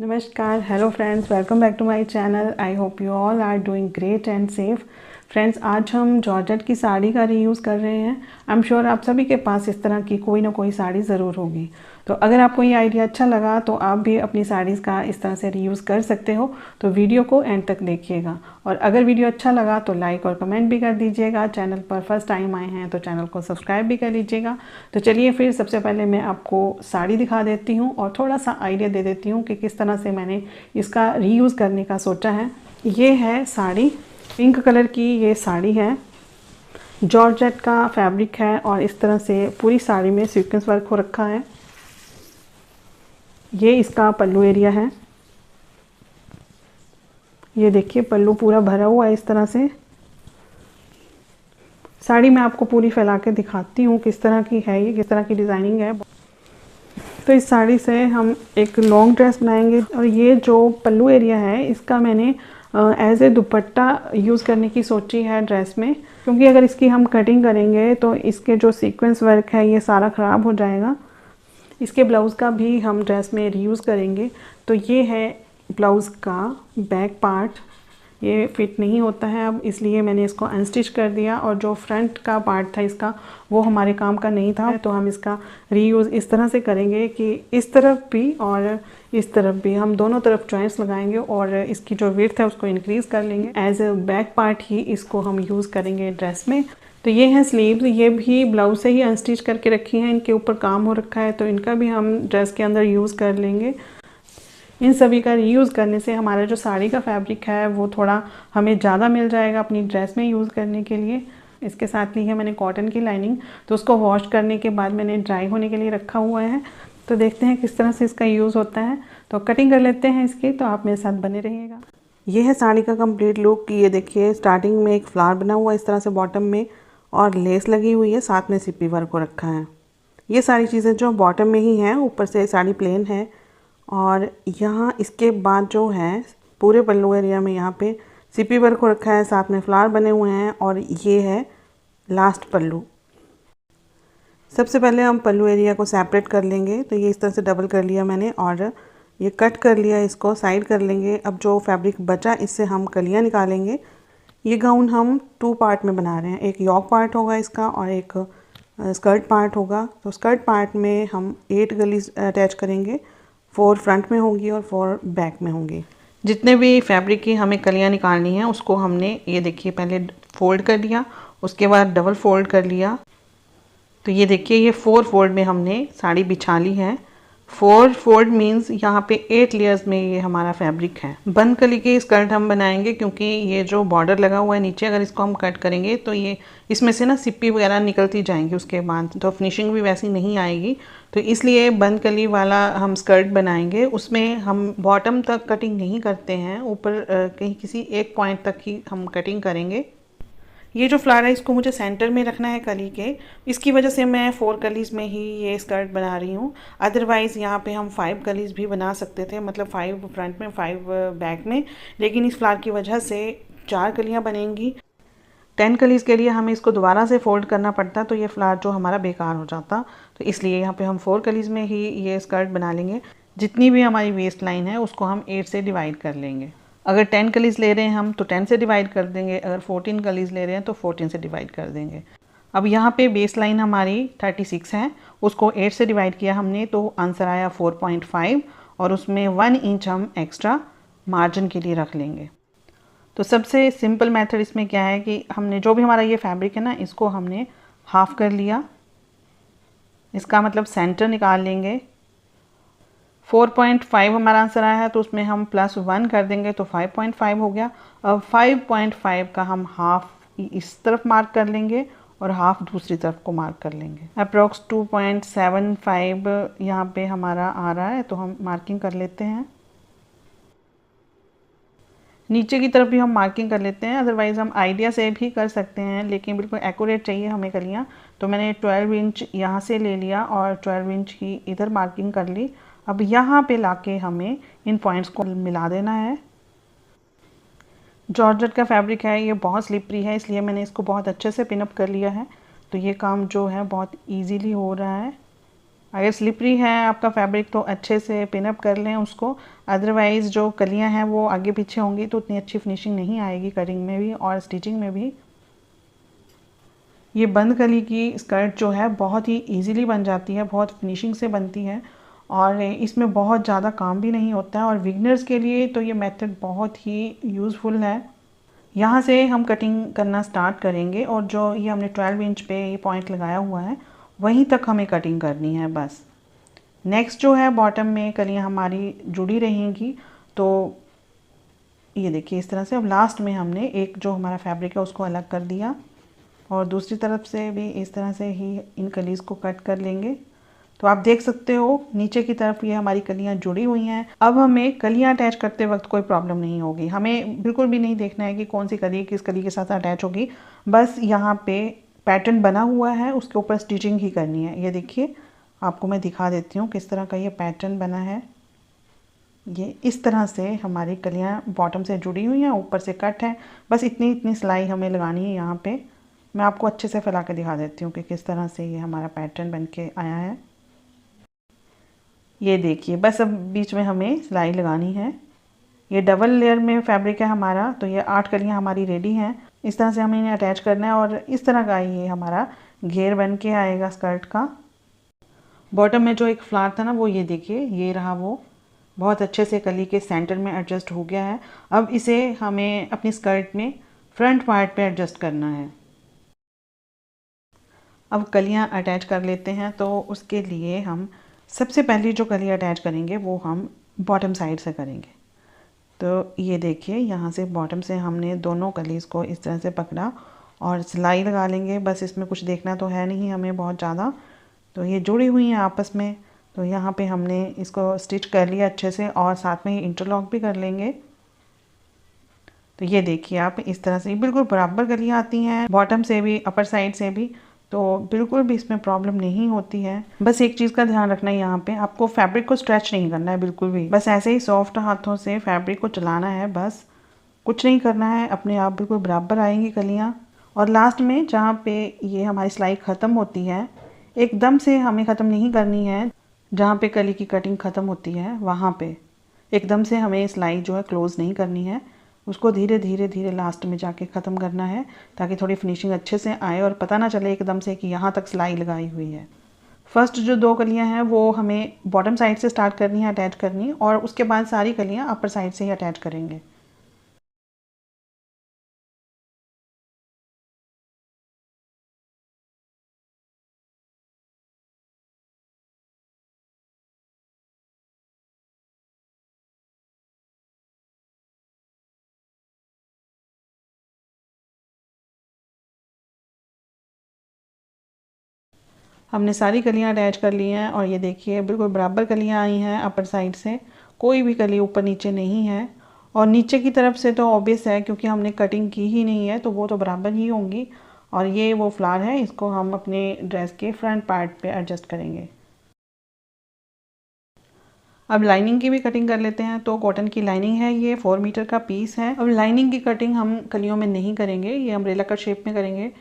नमस्कार, hello friends, welcome back to my channel. I hope you all are doing great and safe. Friends, आज हम georgette की साड़ी का reuse कर रहे हैं। आई एम श्योर आप सभी के पास इस तरह की कोई ना कोई साड़ी ज़रूर होगी। तो अगर आपको ये आइडिया अच्छा लगा तो आप भी अपनी साड़ीज़ का इस तरह से रीयूज़ कर सकते हो। तो वीडियो को एंड तक देखिएगा, और अगर वीडियो अच्छा लगा तो लाइक और कमेंट भी कर दीजिएगा। चैनल पर फर्स्ट टाइम आए हैं तो चैनल को सब्सक्राइब भी कर लीजिएगा। तो चलिए फिर सबसे पहले मैं आपको साड़ी दिखा देती हूँ और थोड़ा सा आइडिया दे देती हूँ कि किस तरह से मैंने इसका रीयूज़ करने का सोचा है। ये है साड़ी, पिंक कलर की ये साड़ी है। जॉर्जेट का फैब्रिक है और इस तरह से पूरी साड़ी में सीक्वेंस वर्क हो रखा है। ये इसका पल्लू एरिया है। ये देखिए पल्लू पूरा भरा हुआ है इस तरह से। साड़ी मैं आपको पूरी फैला के दिखाती हूँ किस तरह की है, ये किस तरह की डिज़ाइनिंग है। तो इस साड़ी से हम एक लॉन्ग ड्रेस बनाएंगे, और ये जो पल्लू एरिया है इसका मैंने एज ए दुपट्टा यूज़ करने की सोची है ड्रेस में, क्योंकि अगर इसकी हम कटिंग करेंगे तो इसके जो सीक्वेंस वर्क है ये सारा ख़राब हो जाएगा। इसके ब्लाउज़ का भी हम ड्रेस में रीयूज़ करेंगे। तो ये है ब्लाउज़ का बैक पार्ट। ये फिट नहीं होता है अब, इसलिए मैंने इसको अनस्टिच कर दिया, और जो फ्रंट का पार्ट था इसका वो हमारे काम का नहीं था। तो हम इसका रीयूज़ इस तरह से करेंगे कि इस तरफ भी और इस तरफ भी हम दोनों तरफ जॉइंट्स लगाएंगे, और इसकी जो विड्थ है उसको इंक्रीज़ कर लेंगे। एज ए बैक पार्ट ही इसको हम यूज़ करेंगे ड्रेस में। तो ये हैं स्लीव्स, ये भी ब्लाउज से ही अनस्टिच करके रखी हैं, इनके ऊपर काम हो रखा है, तो इनका भी हम ड्रेस के अंदर यूज़ कर लेंगे। इन सभी का रीयूज़ करने से हमारा जो साड़ी का फैब्रिक है वो थोड़ा हमें ज़्यादा मिल जाएगा अपनी ड्रेस में यूज़ करने के लिए। इसके साथ ली है मैंने कॉटन की लाइनिंग, तो उसको वॉश करने के बाद मैंने ड्राई होने के लिए रखा हुआ है। तो देखते हैं किस तरह से इसका यूज़ होता है। तो कटिंग कर लेते हैं इसकी, तो आप मेरे साथ बने रहिएगा। ये है साड़ी का कंप्लीट लुक। ये देखिए स्टार्टिंग में एक फ्लावर बना हुआ है इस तरह से बॉटम में, और लेस लगी हुई है, साथ में सिप्पी वर्क को रखा है। ये सारी चीज़ें जो बॉटम में ही हैं, ऊपर से साड़ी प्लेन है। और यहाँ इसके बाद जो है पूरे पल्लू एरिया में यहाँ पे सिप्पी वर्क को रखा है, साथ में फ्लावर बने हुए हैं, और ये है लास्ट पल्लू। सबसे पहले हम पल्लू एरिया को सेपरेट कर लेंगे। तो ये इस तरह से डबल कर लिया मैंने, और ये कट कर लिया, इसको साइड कर लेंगे। अब जो फैब्रिक बचा इससे हम कलियाँ निकालेंगे। ये गाउन हम 2 पार्ट में बना रहे हैं, एक यॉक पार्ट होगा इसका और एक स्कर्ट पार्ट होगा। तो स्कर्ट पार्ट में हम 8 गलीज अटैच करेंगे, 4 फ्रंट में होंगी और 4 बैक में होंगी। जितने भी फैब्रिक की हमें कलियाँ निकालनी हैं उसको हमने ये देखिए पहले फोल्ड कर लिया, उसके बाद डबल फोल्ड कर लिया। तो ये देखिए ये 4 फोल्ड में हमने साड़ी बिछा ली है। 4 फोल्ड मीन्स यहाँ पे 8 लेयर्स में ये हमारा फैब्रिक है। बंद कली की स्कर्ट हम बनाएंगे, क्योंकि ये जो बॉर्डर लगा हुआ है नीचे, अगर इसको हम कट करेंगे तो ये इसमें से ना सिप्पी वगैरह निकलती जाएंगी उसके बाद, तो फिनिशिंग भी वैसी नहीं आएगी। तो इसलिए बंद कली वाला हम स्कर्ट बनाएंगे। उसमें हम बॉटम तक कटिंग नहीं करते हैं, ऊपर कहीं किसी एक पॉइंट तक ही हम कटिंग करेंगे। ये जो फ्लावर है इसको मुझे सेंटर में रखना है कली के, इसकी वजह से मैं 4 कलीज़ में ही ये स्कर्ट बना रही हूँ। अदरवाइज़ यहाँ पे हम 5 कलीज़ भी बना सकते थे, मतलब 5 फ्रंट में 5 बैक में, लेकिन इस फ्लावर की वजह से 4 कलियाँ बनेंगी। 10 कलीज़ के लिए हमें इसको दोबारा से फोल्ड करना पड़ता, तो ये फ्लावर जो हमारा बेकार हो जाता। तो इसलिए यहाँ पर हम 4 कलीज़ में ही ये स्कर्ट बना लेंगे। जितनी भी हमारी वेस्ट लाइन है उसको हम 8 से डिवाइड कर लेंगे। अगर 10 कलीज़ ले रहे हैं हम तो 10 से डिवाइड कर देंगे, अगर 14 कलीज़ ले रहे हैं तो 14 से डिवाइड कर देंगे। अब यहाँ पे बेस लाइन हमारी 36 है, उसको 8 से डिवाइड किया हमने, तो आंसर आया 4.5, और उसमें 1 इंच हम एक्स्ट्रा मार्जिन के लिए रख लेंगे। तो सबसे सिंपल मेथड इसमें क्या है कि हमने जो भी हमारा ये फैब्रिक है ना, इसको हमने हाफ कर लिया, इसका मतलब सेंटर निकाल लेंगे। 4.5 हमारा आंसर आया है, तो उसमें हम +1 कर देंगे तो 5.5 हो गया। अब 5.5 का हम हाफ इस तरफ मार्क कर लेंगे और हाफ दूसरी तरफ को मार्क कर लेंगे। अप्रॉक्स 2.75 यहाँ पे हमारा आ रहा है, तो हम मार्किंग कर लेते हैं। नीचे की तरफ भी हम मार्किंग कर लेते हैं, अदरवाइज़ हम आइडिया से भी कर सकते हैं, लेकिन बिल्कुल एक्यूरेट चाहिए हमें कलियाँ। तो मैंने 12 इंच यहाँ से ले लिया और 12 इंच की इधर मार्किंग कर ली। अब यहाँ पे लाके हमें इन पॉइंट्स को मिला देना है। जॉर्जेट का फैब्रिक है, ये बहुत स्लिपरी है, इसलिए मैंने इसको बहुत अच्छे से पिनअप कर लिया है। तो ये काम जो है बहुत इजीली हो रहा है। अगर स्लिपरी है आपका फैब्रिक तो अच्छे से पिन अप कर लें उसको, अदरवाइज़ जो कलियां हैं वो आगे पीछे होंगी तो उतनी अच्छी फिनिशिंग नहीं आएगी कटिंग में भी और स्टिचिंग में भी। ये बंद कली की स्कर्ट जो है बहुत ही इजीली बन जाती है, बहुत फिनिशिंग से बनती है और इसमें बहुत ज़्यादा काम भी नहीं होता है और बिगिनर्स के लिए तो ये मेथड बहुत ही यूज़फुल है। यहाँ से हम कटिंग करना स्टार्ट करेंगे और जो ये हमने 12 इंच पे ये पॉइंट लगाया हुआ है वहीं तक हमें कटिंग करनी है बस। नेक्स्ट जो है बॉटम में कलियाँ हमारी जुड़ी रहेंगी, तो ये देखिए इस तरह से। अब लास्ट में हमने एक जो हमारा फैब्रिक है उसको अलग कर दिया और दूसरी तरफ से भी इस तरह से ही इन कलीज़ को कट कर लेंगे। तो आप देख सकते हो नीचे की तरफ ये हमारी कलियां जुड़ी हुई हैं। अब हमें कलियां अटैच करते वक्त कोई प्रॉब्लम नहीं होगी, हमें बिल्कुल भी नहीं देखना है कि कौन सी कली किस कली के साथ अटैच होगी, बस यहाँ पे पैटर्न बना हुआ है उसके ऊपर स्टिचिंग ही करनी है। ये देखिए आपको मैं दिखा देती हूँ किस तरह का ये पैटर्न बना है। ये इस तरह से हमारी कलियां बॉटम से जुड़ी हुई हैं, ऊपर से कट है, बस इतनी इतनी सिलाई हमें लगानी है यहाँ पे। मैं आपको अच्छे से फैला के दिखा देती हूँ कि किस तरह से ये हमारा पैटर्न बन के आया है। ये देखिए बस अब बीच में हमें सिलाई लगानी है। ये डबल लेयर में फैब्रिक है हमारा, तो ये 8 कलियाँ हमारी रेडी हैं। इस तरह से हमें इन्हें अटैच करना है और इस तरह का ये हमारा घेर बन के आएगा स्कर्ट का। बॉटम में जो एक फ्लावर था ना वो ये देखिए ये रहा, वो बहुत अच्छे से कली के सेंटर में एडजस्ट हो गया है। अब इसे हमें अपनी स्कर्ट में फ्रंट पार्ट पे एडजस्ट करना है। अब कलियां अटैच कर लेते हैं, तो उसके लिए हम सबसे पहली जो कली अटैच करेंगे वो हम बॉटम साइड से करेंगे। तो ये देखिए यहाँ से बॉटम से हमने दोनों कलीज़ को इस तरह से पकड़ा और सिलाई लगा लेंगे। बस इसमें कुछ देखना तो है नहीं हमें बहुत ज़्यादा, तो ये जुड़ी हुई हैं आपस में। तो यहाँ पे हमने इसको स्टिच कर लिया अच्छे से और साथ में ही इंटरलॉक भी कर लेंगे। तो ये देखिए आप इस तरह से बिल्कुल बराबर कलियाँ आती हैं बॉटम से भी अपर साइड से भी, तो बिल्कुल भी इसमें प्रॉब्लम नहीं होती है। बस एक चीज़ का ध्यान रखना है, यहाँ पे आपको फैब्रिक को स्ट्रेच नहीं करना है बिल्कुल भी, बस ऐसे ही सॉफ्ट हाथों से फैब्रिक को चलाना है, बस कुछ नहीं करना है, अपने आप बिल्कुल बराबर आएंगी कलियाँ। और लास्ट में जहाँ पे ये हमारी सिलाई ख़त्म होती है, एकदम से हमें ख़त्म नहीं करनी है, जहाँ पे कली की कटिंग ख़त्म होती है वहाँ पे एकदम से हमें सिलाई जो है क्लोज़ नहीं करनी है, उसको धीरे धीरे धीरे लास्ट में जाके ख़त्म करना है ताकि थोड़ी फिनिशिंग अच्छे से आए और पता ना चले एकदम से कि यहाँ तक सिलाई लगाई हुई है। फर्स्ट जो 2 कलियाँ हैं वो हमें बॉटम साइड से स्टार्ट करनी है अटैच करनी, और उसके बाद सारी कलियाँ अपर साइड से ही अटैच करेंगे। हमने सारी कलियां अटैच कर ली हैं और ये देखिए बिल्कुल बराबर कलियां आई हैं अपर साइड से, कोई भी कली ऊपर नीचे नहीं है। और नीचे की तरफ से तो ऑब्वियस है क्योंकि हमने कटिंग की ही नहीं है, तो वो तो बराबर ही होंगी। और ये वो फ्लावर है, इसको हम अपने ड्रेस के फ्रंट पार्ट पे एडजस्ट करेंगे। अब लाइनिंग की भी कटिंग कर लेते हैं। तो कॉटन की लाइनिंग है, ये 4 मीटर का पीस है। अब लाइनिंग की कटिंग हम कलियों में नहीं करेंगे, ये अम्ब्रेला कट शेप में करेंगे।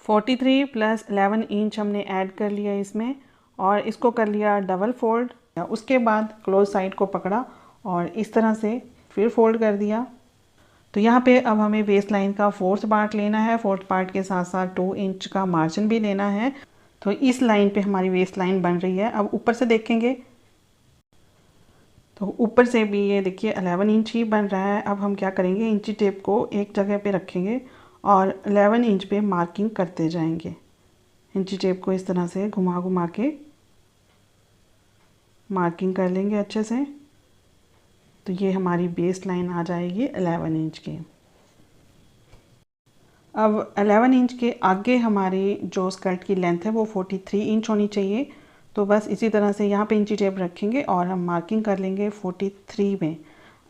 43 प्लस 11 इंच हमने ऐड कर लिया इसमें और इसको कर लिया डबल फोल्ड। उसके बाद क्लोज साइड को पकड़ा और इस तरह से फिर फोल्ड कर दिया। तो यहाँ पे अब हमें वेस्ट लाइन का 4th पार्ट लेना है, 4th पार्ट के साथ साथ 2 इंच का मार्जिन भी लेना है। तो इस लाइन पे हमारी वेस्ट लाइन बन रही है। अब ऊपर से देखेंगे तो ऊपर से भी ये देखिए 11 इंच ही बन रहा है। अब हम क्या करेंगे, इंची टेप को एक जगह पे रखेंगे और 11 इंच पे मार्किंग करते जाएंगे। इंची टेप को इस तरह से घुमा घुमा के मार्किंग कर लेंगे अच्छे से। तो ये हमारी बेस लाइन आ जाएगी 11 इंच की। अब 11 इंच के आगे हमारी जो स्कर्ट की लेंथ है वो 43 इंच होनी चाहिए। तो बस इसी तरह से यहाँ पे इंची टेप रखेंगे और हम मार्किंग कर लेंगे 43 में।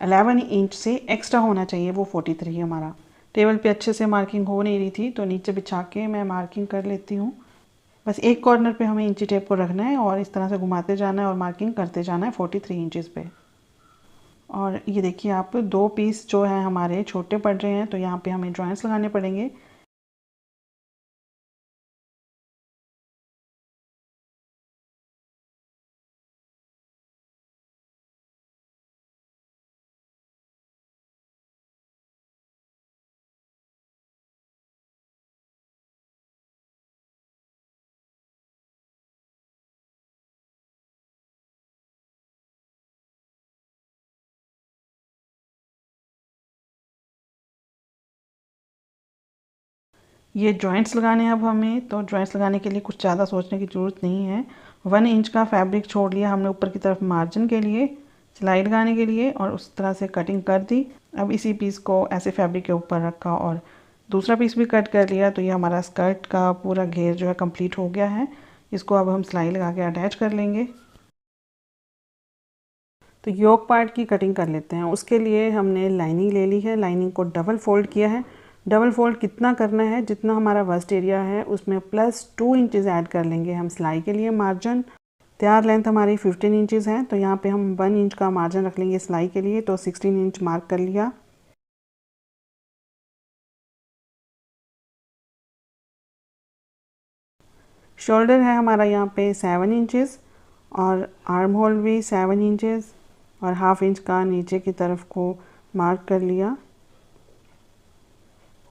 11 इंच से एक्स्ट्रा होना चाहिए वो 43 हमारा। टेबल पे अच्छे से मार्किंग हो नहीं रही थी तो नीचे बिछा के मैं मार्किंग कर लेती हूँ। बस एक कॉर्नर पे हमें इंची टेप को रखना है और इस तरह से घुमाते जाना है और मार्किंग करते जाना है 43 इंचज़ पे। और ये देखिए आप 2 पीस जो है हमारे छोटे पड़ रहे हैं, तो यहाँ पे हमें जॉइंट्स लगाने पड़ेंगे। ये जॉइंट्स लगाने हैं अब हमें, तो जॉइंट्स लगाने के लिए कुछ ज़्यादा सोचने की ज़रूरत नहीं है। 1 इंच का फैब्रिक छोड़ लिया हमने ऊपर की तरफ मार्जिन के लिए, सिलाई लगाने के लिए, और उस तरह से कटिंग कर दी। अब इसी पीस को ऐसे फैब्रिक के ऊपर रखा और दूसरा पीस भी कट कर लिया। तो ये हमारा स्कर्ट का पूरा घेर जो है कंप्लीट हो गया है। इसको अब हम सिलाई लगा के अटैच कर लेंगे। तो योक पार्ट की कटिंग कर लेते हैं। उसके लिए हमने लाइनिंग ले ली है, लाइनिंग को डबल फोल्ड किया है। डबल फोल्ड कितना करना है, जितना हमारा वर्स्ट एरिया है उसमें +2 इंचज़ ऐड कर लेंगे हम सिलाई के लिए मार्जिन। तैयार लेंथ हमारी 15 इंचज़ है, तो यहाँ पे हम 1 इंच का मार्जिन रख लेंगे सिलाई के लिए, तो 16 इंच मार्क कर लिया। शोल्डर है हमारा यहाँ पे 7 इंचज़ और आर्म होल भी 7 इंचज़ और हाफ इंच का नीचे की तरफ को मार्क कर लिया।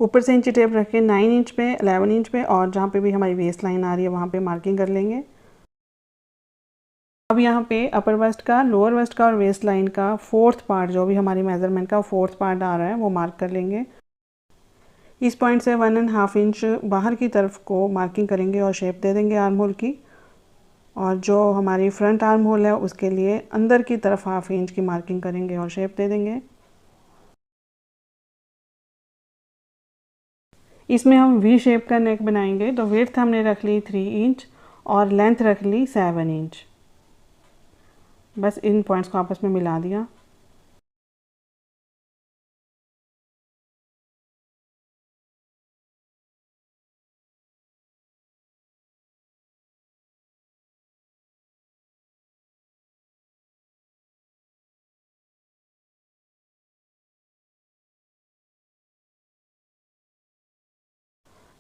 ऊपर से इंची टेप रख के 9 इंच पे, 11 इंच पे और जहाँ पे भी हमारी वेस्ट लाइन आ रही है वहाँ पे मार्किंग कर लेंगे। अब यहाँ पे अपर वेस्ट का, लोअर वेस्ट का और वेस्ट लाइन का 4th पार्ट, जो भी हमारी मेज़रमेंट का 4th पार्ट आ रहा है वो मार्क कर लेंगे। इस पॉइंट से 1.5 इंच बाहर की तरफ को मार्किंग करेंगे और शेप दे देंगे आर्म होल की। और जो हमारी फ्रंट आर्म होल है उसके लिए अंदर की तरफ हाफ इंच की मार्किंग करेंगे और शेप दे देंगे। इसमें हम वी शेप का नेक बनाएंगे, तो विड्थ हमने रख ली 3 इंच और लेंथ रख ली 7 इंच। बस इन पॉइंट्स को आपस में मिला दिया।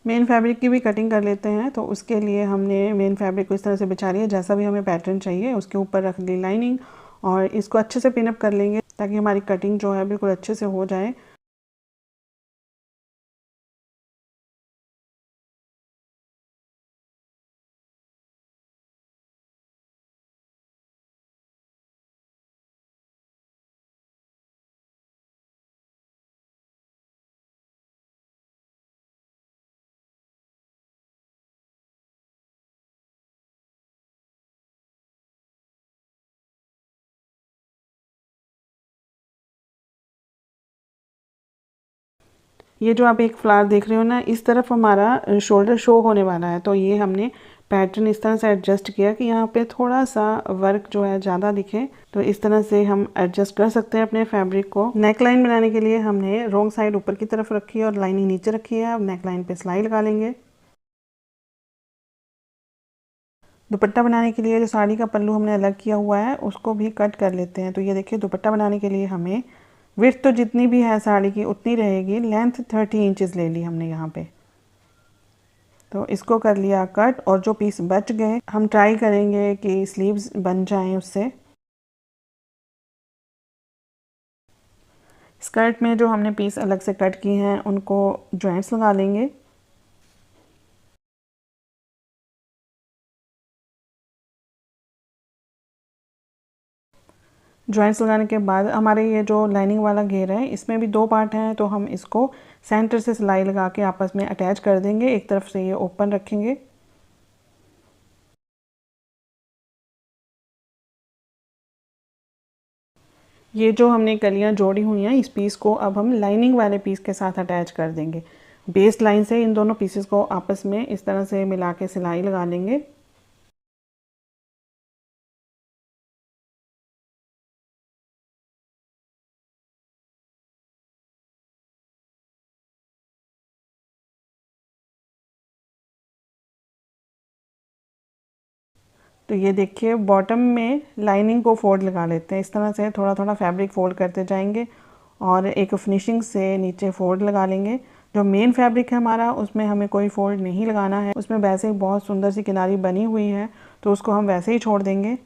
मेन फैब्रिक की भी कटिंग कर लेते हैं। तो उसके लिए हमने मेन फैब्रिक को इस तरह से बिछा लिया, जैसा भी हमें पैटर्न चाहिए उसके ऊपर रख ली लाइनिंग और इसको अच्छे से पिनअप कर लेंगे ताकि हमारी कटिंग जो है बिल्कुल अच्छे से हो जाए। ये जो आप एक फ्लावर देख रहे हो ना, इस तरफ हमारा शोल्डर शो होने वाला है, तो ये हमने पैटर्न इस तरह से एडजस्ट किया कि यहाँ पे थोड़ा सा वर्क जो है ज़्यादा दिखे। तो इस तरह से हम एडजस्ट कर सकते हैं अपने फैब्रिक को। नेक लाइन बनाने के लिए हमने रॉन्ग साइड ऊपर की तरफ रखी है और लाइनिंग नीचे रखी है। अब नेक लाइन पे सिलाई लगा लेंगे। दुपट्टा बनाने के लिए जो साड़ी का पल्लू हमने अलग किया हुआ है उसको भी कट कर लेते हैं। तो ये देखिए, दुपट्टा बनाने के लिए हमें विड्थ तो जितनी भी है साड़ी की उतनी रहेगी, लेंथ 30 इंचज़ ले ली हमने यहाँ पे। तो इसको कर लिया कट और जो पीस बच गए हम ट्राई करेंगे कि स्लीव्स बन जाएं उससे। स्कर्ट में जो हमने पीस अलग से कट किए हैं उनको जॉइंट्स लगा लेंगे। जॉइंट्स लगाने के बाद हमारे ये जो लाइनिंग वाला घेर है इसमें भी 2 पार्ट हैं, तो हम इसको सेंटर से सिलाई लगा के आपस में अटैच कर देंगे। एक तरफ से ये ओपन रखेंगे। ये जो हमने कलियां जोड़ी हुई हैं इस पीस को अब हम लाइनिंग वाले पीस के साथ अटैच कर देंगे। बेस लाइन से इन दोनों पीसेस को आपस में इस तरह से मिला के सिलाई लगा लेंगे। तो ये देखिए, बॉटम में लाइनिंग को फोल्ड लगा लेते हैं। इस तरह से थोड़ा थोड़ा फैब्रिक फोल्ड करते जाएंगे और एक फिनिशिंग से नीचे फोल्ड लगा लेंगे। जो मेन फैब्रिक है हमारा उसमें हमें कोई फोल्ड नहीं लगाना है, उसमें वैसे ही बहुत सुंदर सी किनारी बनी हुई है तो उसको हम वैसे ही छोड़ देंगे।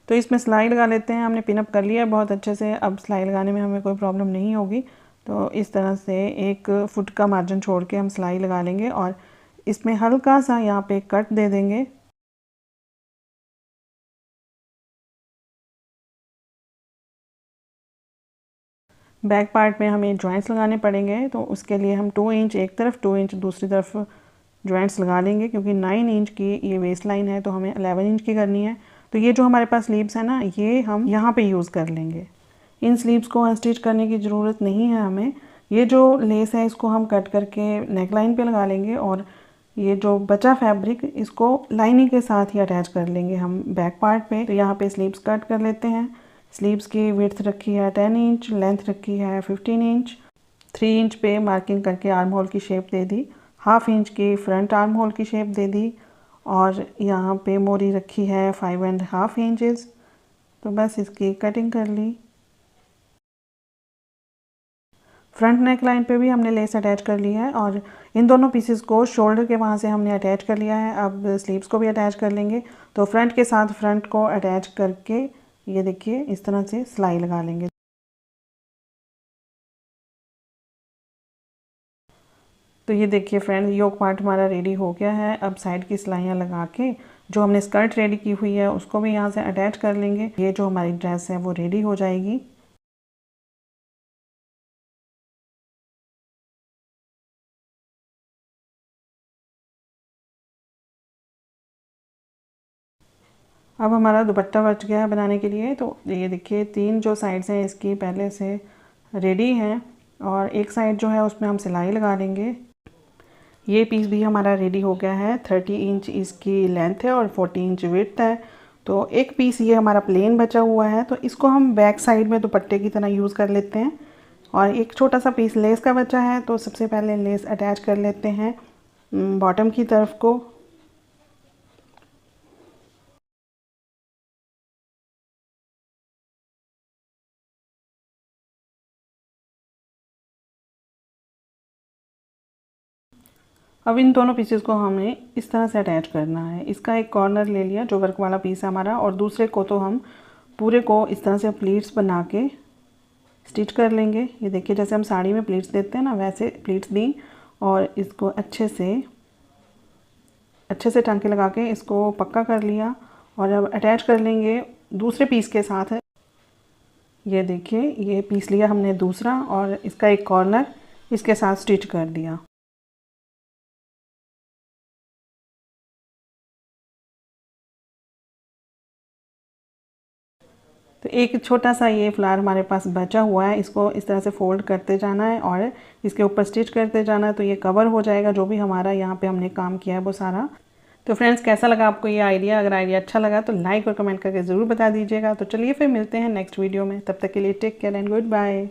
तो इसमें सिलाई लगा लेते हैं। हमने पिनअप कर लिया है बहुत अच्छे से, अब सिलाई लगाने में हमें कोई प्रॉब्लम नहीं होगी। तो इस तरह से 1 फुट का मार्जिन छोड़ के हम सिलाई लगा लेंगे और इसमें हल्का सा यहाँ पे कट दे देंगे। बैक पार्ट में हमें जॉइंट्स लगाने पड़ेंगे, तो उसके लिए हम 2 इंच एक तरफ 2 इंच दूसरी तरफ जॉइंट्स लगा लेंगे, क्योंकि 9 इंच की ये वेस्ट लाइन है तो हमें 11 इंच की करनी है। तो ये जो हमारे पास स्लीव्स है ना, ये हम यहाँ पे यूज़ कर लेंगे। इन स्लीव्स को अनस्टिच करने की ज़रूरत नहीं है हमें। ये जो लेस है इसको हम कट करके नेक लाइन पे लगा लेंगे और ये जो बचा फैब्रिक इसको लाइनिंग के साथ ही अटैच कर लेंगे हम बैक पार्ट पे। तो यहाँ पे स्लीव्स कट कर लेते हैं। स्लीव्स की विड्थ रखी है 10 इंच, लेंथ रखी है 15 इंच। 3 इंच पे मार्किंग करके आर्म होल की शेप दे दी, 1/2 इंच की फ्रंट आर्म होल की शेप दे दी और यहाँ पे मोरी रखी है 5.5 इंचेस। तो बस इसकी कटिंग कर ली। फ्रंट नेक लाइन पे भी हमने लेस अटैच कर लिया है और इन दोनों पीसेस को शोल्डर के वहाँ से हमने अटैच कर लिया है। अब स्लीव्स को भी अटैच कर लेंगे। तो फ्रंट के साथ फ्रंट को अटैच करके ये देखिए इस तरह से सिलाई लगा लेंगे। तो ये देखिए फ्रेंड, योक पार्ट हमारा रेडी हो गया है। अब साइड की सिलाइयाँ लगा के जो हमने स्कर्ट रेडी की हुई है उसको भी यहाँ से अटैच कर लेंगे। ये जो हमारी ड्रेस है वो रेडी हो जाएगी। अब हमारा दुपट्टा बच गया है बनाने के लिए। तो ये देखिए 3 जो साइड्स हैं इसकी पहले से रेडी हैं और एक साइड जो है उसमें हम सिलाई लगा लेंगे। ये पीस भी हमारा रेडी हो गया है। 30 इंच इसकी लेंथ है और 40 इंच विड्थ है। तो एक पीस ये हमारा प्लेन बचा हुआ है, तो इसको हम बैक साइड में दुपट्टे की तरह यूज़ कर लेते हैं। और एक छोटा सा पीस लेस का बचा है, तो सबसे पहले लेस अटैच कर लेते हैं बॉटम की तरफ को। अब इन दोनों पीसेस को हमें इस तरह से अटैच करना है। इसका एक कॉर्नर ले लिया जो वर्क वाला पीस है हमारा, और दूसरे को तो हम पूरे को इस तरह से प्लीट्स बना के स्टिच कर लेंगे। ये देखिए जैसे हम साड़ी में प्लीट्स देते हैं ना, वैसे प्लीट्स दी और इसको अच्छे से टांके लगा के इसको पक्का कर लिया। और अब अटैच कर लेंगे दूसरे पीस के साथ। ये देखिए ये पीस लिया हमने दूसरा और इसका एक कॉर्नर इसके साथ स्टिच कर दिया। तो एक छोटा सा ये फ्लावर हमारे पास बचा हुआ है, इसको इस तरह से फोल्ड करते जाना है और इसके ऊपर स्टिच करते जाना है। तो ये कवर हो जाएगा जो भी हमारा यहाँ पे हमने काम किया है वो सारा। तो फ्रेंड्स कैसा लगा आपको ये आइडिया? अगर आइडिया अच्छा लगा तो लाइक और कमेंट करके ज़रूर बता दीजिएगा। तो चलिए फिर मिलते हैं नेक्स्ट वीडियो में। तब तक के लिए take care and good bye.